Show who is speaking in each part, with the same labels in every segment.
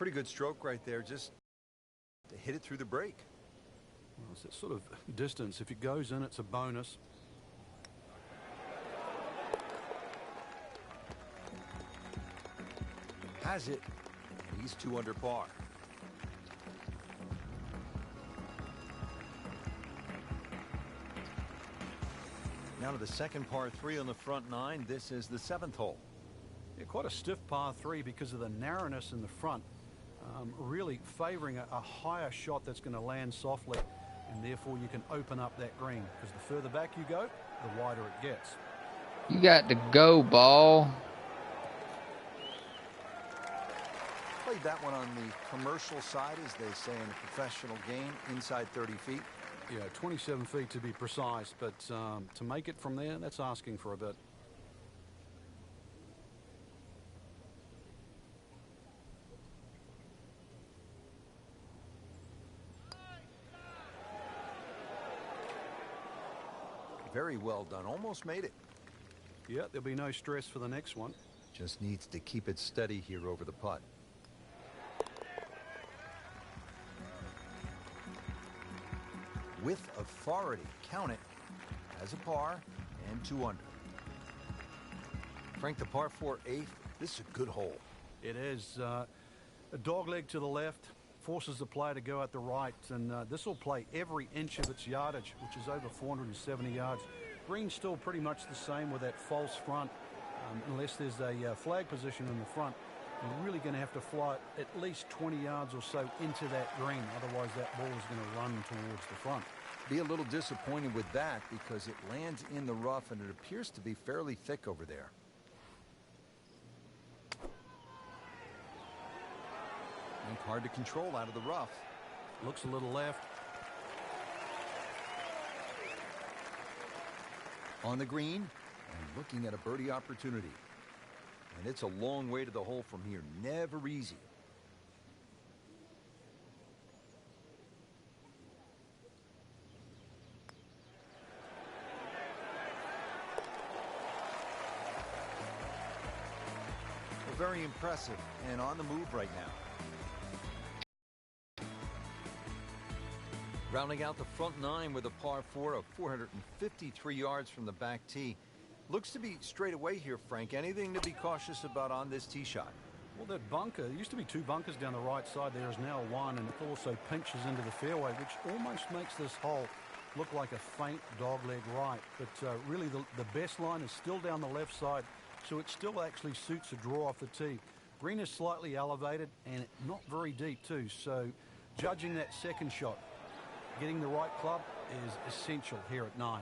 Speaker 1: Pretty good stroke right there, just to hit it through the break.
Speaker 2: Well, it's that sort of distance. If it goes in, it's a bonus.
Speaker 1: Has it. He's 2 under par. Now to the second par 3 on the front 9. This is the 7th hole.
Speaker 2: Yeah, quite a stiff par 3 because of the narrowness in the front. Really favoring a higher shot that's going to land softly, and therefore you can open up that green, because the further back you go, the wider it gets.
Speaker 3: You got to go, ball.
Speaker 1: Played that one on the commercial side, as they say in a professional game, inside 30 feet.
Speaker 2: Yeah, 27 feet to be precise, but to make it from there, that's asking for a bit.
Speaker 1: Very well done. Almost made it.
Speaker 2: Yeah, there'll be no stress for the next one.
Speaker 1: Just needs to keep it steady here over the putt. With authority, count it as a par and 2 under. Frank, the par 4 8th. This is a good hole.
Speaker 2: It is a dog leg to the left, forces the player to go at the right, and this will play every inch of its yardage, which is over 470 yards. Green's still pretty much the same with that false front, unless there's a flag position in the front. You're really going to have to fly at least 20 yards or so into that green. Otherwise, that ball is going to run towards the front.
Speaker 1: Be a little disappointed with that because it lands in the rough and it appears to be fairly thick over there. And hard to control out of the rough.
Speaker 2: Looks a little left.
Speaker 1: On the green and looking at a birdie opportunity. And it's a long way to the hole from here. Never easy. Well, very impressive and on the move right now. Rounding out the front 9 with a par 4 of 453 yards from the back tee. Looks to be straight away here, Frank. Anything to be cautious about on this tee shot?
Speaker 2: Well, that bunker, there used to be 2 bunkers down the right side. There is now 1, and it also pinches into the fairway, which almost makes this hole look like a faint dogleg right. But really, the best line is still down the left side, so it still actually suits a draw off the tee. Green is slightly elevated and not very deep, too. So judging that second shot, getting the right club is essential here at 9.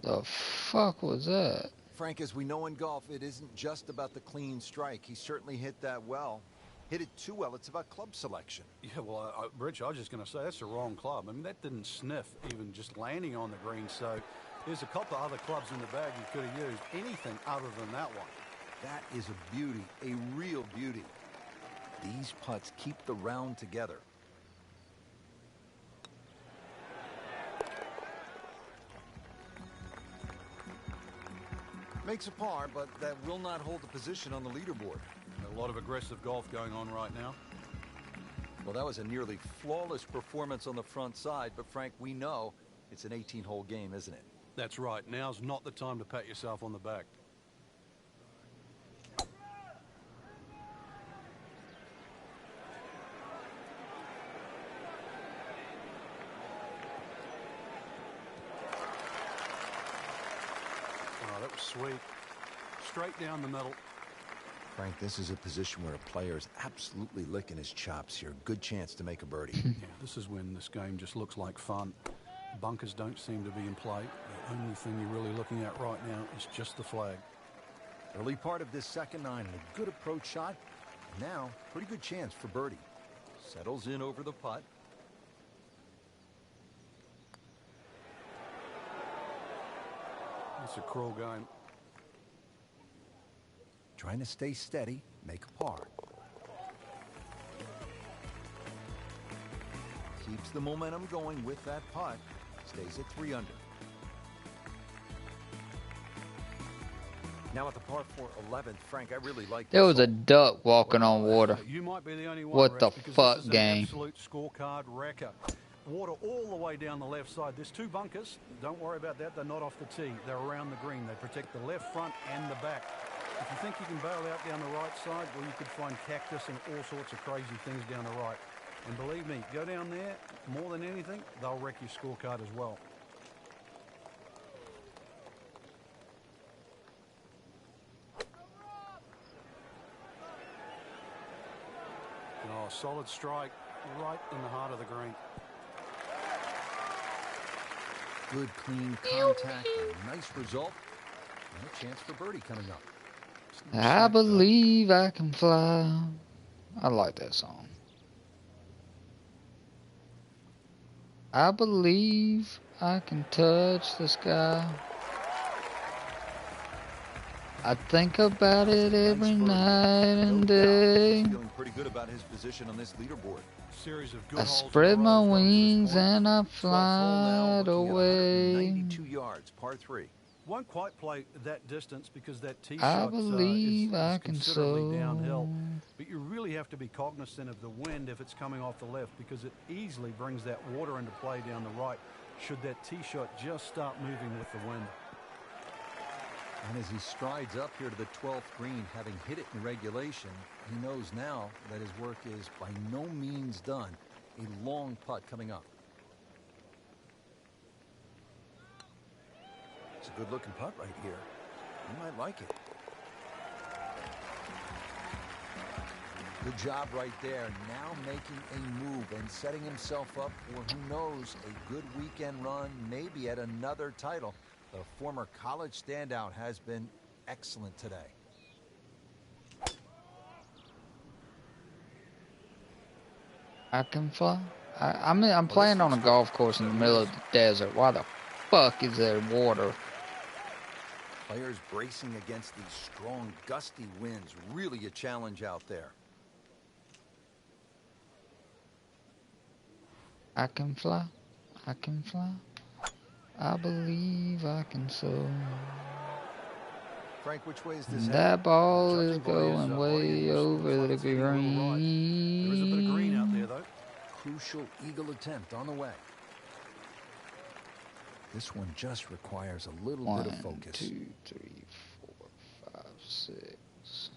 Speaker 3: The fuck was that?
Speaker 1: Frank, as we know in golf, it isn't just about the clean strike. He certainly hit that well. Hit it too well. It's about club selection.
Speaker 2: Yeah, well, Rich, I was just going to say that's the wrong club. I mean, that didn't sniff even just landing on the green. So there's a couple of other clubs in the bag you could have used. Anything other than that one.
Speaker 1: That is a beauty, a real beauty. These putts keep the round together. Makes a par, but that will not hold the position on the leaderboard.
Speaker 2: A lot of aggressive golf going on right now.
Speaker 1: Well, that was a nearly flawless performance on the front side, but Frank, we know it's an 18-hole game, isn't it?
Speaker 2: That's right. Now's not the time to pat yourself on the back. That was sweet. Straight down the middle.
Speaker 1: Frank, this is a position where a player is absolutely licking his chops here. Good chance to make a birdie.
Speaker 2: Yeah, this is when this game just looks like fun. Bunkers don't seem to be in play. The only thing you're really looking at right now is just the flag.
Speaker 1: Early part of this second 9 and a good approach shot. Now, pretty good chance for birdie. Settles in over the putt.
Speaker 2: It's a cruel game.
Speaker 1: Trying to stay steady, make a par. Keeps the momentum going with that putt. Stays at 3 under. Now at the par 4 11th, Frank, I really like
Speaker 3: There
Speaker 1: this
Speaker 3: was a
Speaker 1: hole.
Speaker 3: duck walking on water.
Speaker 2: You might be the only one,
Speaker 3: What
Speaker 2: Rex,
Speaker 3: the
Speaker 2: because
Speaker 3: fuck,
Speaker 2: this is
Speaker 3: game?
Speaker 2: an absolute scorecard wrecker. Water all the way down the left side. There's two bunkers. Don't worry about that. They're not off the tee. They're around the green. They protect the left front and the back. If you think you can bail out down the right side, well, you could find cactus and all sorts of crazy things down the right. And believe me, go down there, more than anything, they'll wreck your scorecard as well. Oh, solid strike right in the heart of the green.
Speaker 1: Good, clean contact, a nice result, and a chance for birdie coming up.
Speaker 3: I believe I can fly. I like that song. I believe I can touch the sky. I think about it every night and day.
Speaker 1: Feeling pretty good about his position on this leaderboard.
Speaker 2: Series of good
Speaker 3: I
Speaker 2: holes
Speaker 3: spread
Speaker 2: in a
Speaker 3: my
Speaker 2: row to this
Speaker 3: wings
Speaker 2: point.
Speaker 3: and I
Speaker 1: 12th hole now,
Speaker 3: fly
Speaker 1: looking at
Speaker 3: away.
Speaker 1: 192 yards, par 3.
Speaker 2: Won't quite play that distance because that tee
Speaker 3: I
Speaker 2: shot
Speaker 3: believe
Speaker 2: is
Speaker 3: I can
Speaker 2: considerably
Speaker 3: soar.
Speaker 2: downhill. But you really have to be cognizant of the wind if it's coming off the left, because it easily brings that water into play down the right should that tee shot just start moving with the wind.
Speaker 1: And as he strides up here to the 12th green, having hit it in regulation, he knows now that his work is by no means done. A long putt coming up. It's a good-looking putt right here. You might like it. Good job right there. Now making a move and setting himself up for, who knows, a good weekend run, maybe at another title. The former college standout has been excellent today.
Speaker 3: I can fly. I'm playing on a golf course in the middle of the desert. Why the fuck is there water?
Speaker 1: Players bracing against these strong, gusty winds. Really a challenge out there.
Speaker 3: I can fly. I can fly. I believe I can soar.
Speaker 1: Frank, which way is this?
Speaker 3: That ball is
Speaker 2: Judging by his
Speaker 3: going
Speaker 2: body
Speaker 3: way
Speaker 2: English, looks
Speaker 3: over
Speaker 2: like
Speaker 3: the
Speaker 2: it's heading a little right. There is a bit of green out there,
Speaker 3: green.
Speaker 2: though.
Speaker 1: Crucial eagle attempt on the way. This one just requires a little bit of
Speaker 3: 1,
Speaker 1: focus.
Speaker 3: 2, 3, 4, 5, 6.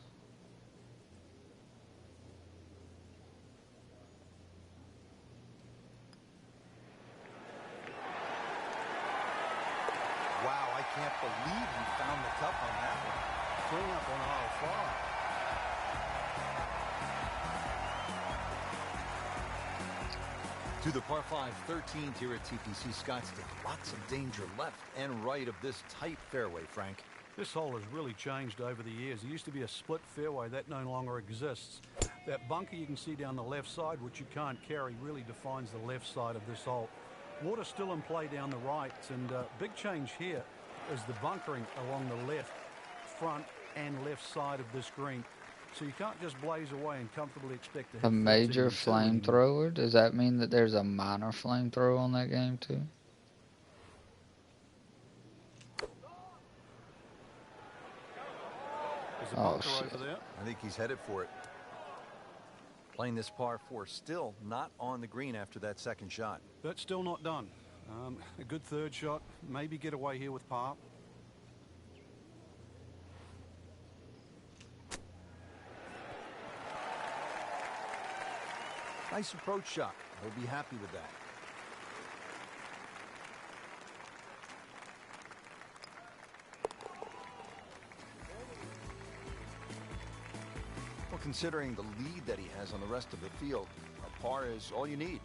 Speaker 1: Wow, I can't believe he found the cup on that one.
Speaker 2: Clean up on aisle 5.
Speaker 1: To the par 5 13th here at TPC Scottsdale. Lots of danger left and right of this tight fairway, Frank.
Speaker 2: This hole has really changed over the years. There used to be a split fairway. That no longer exists. That bunker you can see down the left side, which you can't carry, really defines the left side of this hole. Water still in play down the right, and big change here is the bunkering along the left front and left side of this green. So you can't just blaze away and comfortably expect to hit
Speaker 3: A major
Speaker 2: 13 utility.
Speaker 3: flamethrower? Does that mean that there's a minor flamethrower on that game too?
Speaker 2: There's a
Speaker 3: Oh,
Speaker 2: bunker
Speaker 3: shit.
Speaker 2: over there.
Speaker 1: I think he's headed for it. Playing this par 4, still not on the green after that second shot.
Speaker 2: That's still not done. A good third shot. Maybe get away here with par.
Speaker 1: Nice approach shot. He'll be happy with that. Well, considering the lead that he has on the rest of the field, a par is all you need.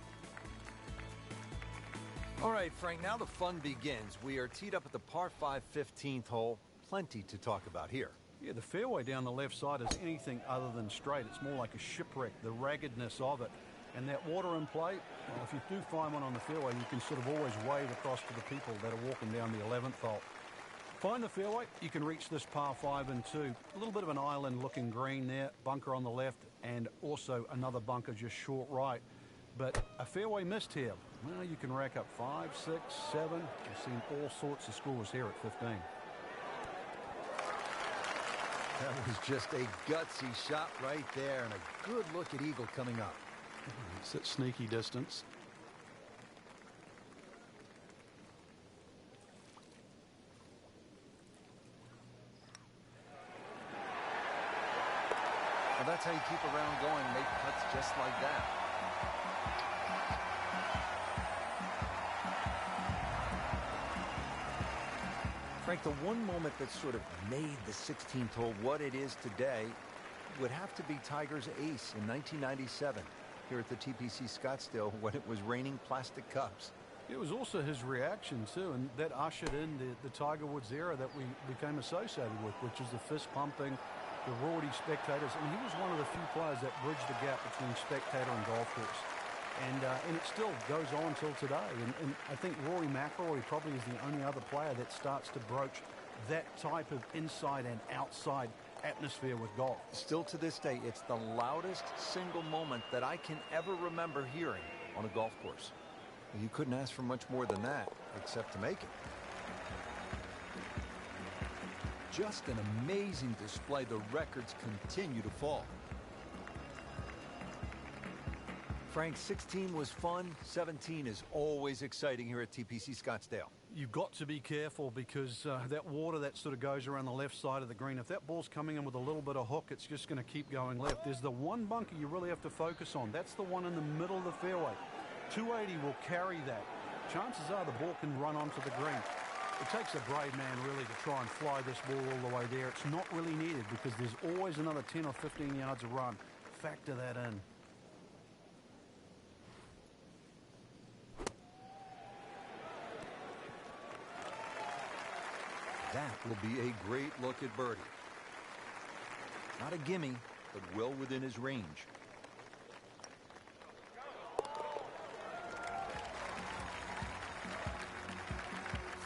Speaker 1: All right, Frank, now the fun begins. We are teed up at the par 5 15th hole. Plenty to talk about here.
Speaker 2: Yeah, the fairway down the left side is anything other than straight. It's more like a shipwreck, the raggedness of it. And that water in play, well, if you do find one on the fairway, you can sort of always wave across to the people that are walking down the 11th hole. Find the fairway, you can reach this par 5 and 2. A little bit of an island looking green there, bunker on the left, and also another bunker just short right. But a fairway missed here. Well, you can rack up 5, 6, 7. You've seen all sorts of scores here at 15.
Speaker 1: That was just a gutsy shot right there, and a good look at eagle coming up.
Speaker 2: It's at sneaky distance.
Speaker 1: Well, that's how you keep a round going, make putts just like that. Frank, the one moment that sort of made the 16th hole what it is today would have to be Tiger's ace in 1997 here at the TPC Scottsdale when it was raining plastic cups.
Speaker 2: It was also his reaction too, and that ushered in the Tiger Woods era that we became associated with, which is the fist pumping, the Rory spectators. I mean, he was one of the few players that bridged the gap between spectator and golf course. And it still goes on till today. And I think Rory McIlroy probably is the only other player that starts to broach that type of inside and outside atmosphere with golf.
Speaker 1: Still to this day, it's the loudest single moment that I can ever remember hearing on a golf course. You couldn't ask for much more than that, except to make it. Just an amazing display. The records continue to fall. Frank, 16 was fun. 17 is always exciting here at TPC Scottsdale.
Speaker 2: You've got to be careful because that water that sort of goes around the left side of the green, if that ball's coming in with a little bit of hook, it's just going to keep going left. There's the one bunker you really have to focus on. That's the one in the middle of the fairway. 280 will carry that. Chances are the ball can run onto the green. It takes a brave man really to try and fly this ball all the way there. It's not really needed because there's always another 10 or 15 yards of run. Factor that in.
Speaker 1: That will be a great look at birdie. Not a gimme, but well within his range.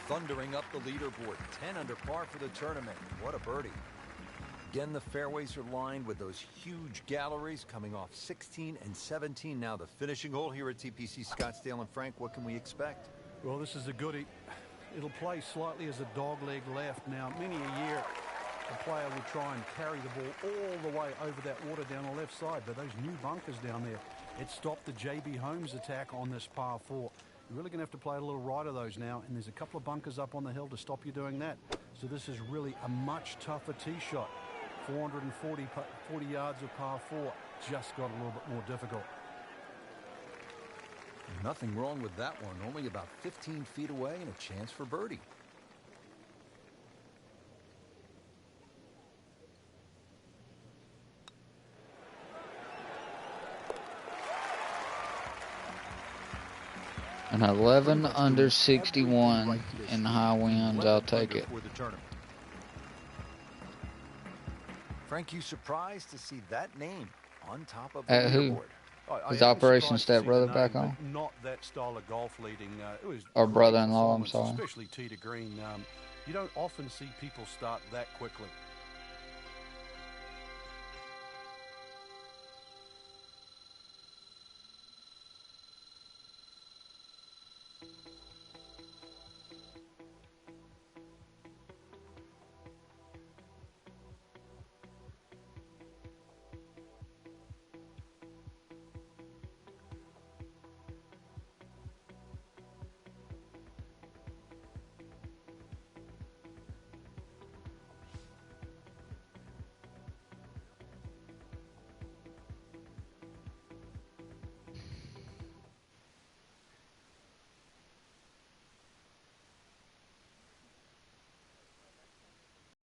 Speaker 1: Thundering up the leaderboard, 10 under par for the tournament. What a birdie. Again, the fairways are lined with those huge galleries coming off 16 and 17. Now the finishing hole here at TPC Scottsdale. And Frank, what can we expect?
Speaker 2: Well, this is a goodie. It'll play slightly as a dogleg left. Now, many a year, a player will try and carry the ball all the way over that water down the left side. But those new bunkers down there, it stopped the J.B. Holmes attack on this par 4. You're really going to have to play a little right of those now, and there's a couple of bunkers up on the hill to stop you doing that. So this is really a much tougher tee shot. 440 yards of par 4 just got a little bit more difficult.
Speaker 1: Nothing wrong with that one. Only about 15 feet away and a chance for birdie.
Speaker 3: An 11 under 61 in high winds. I'll take it.
Speaker 1: Frank, you surprised to see that name on top of the
Speaker 3: At who?
Speaker 1: leaderboard?
Speaker 3: His Operation Stepbrother back on?
Speaker 2: Not that style of golf leading. It was
Speaker 3: Or brother-in-law, I'm sorry.
Speaker 2: Especially tee to green. You don't often see people start that quickly.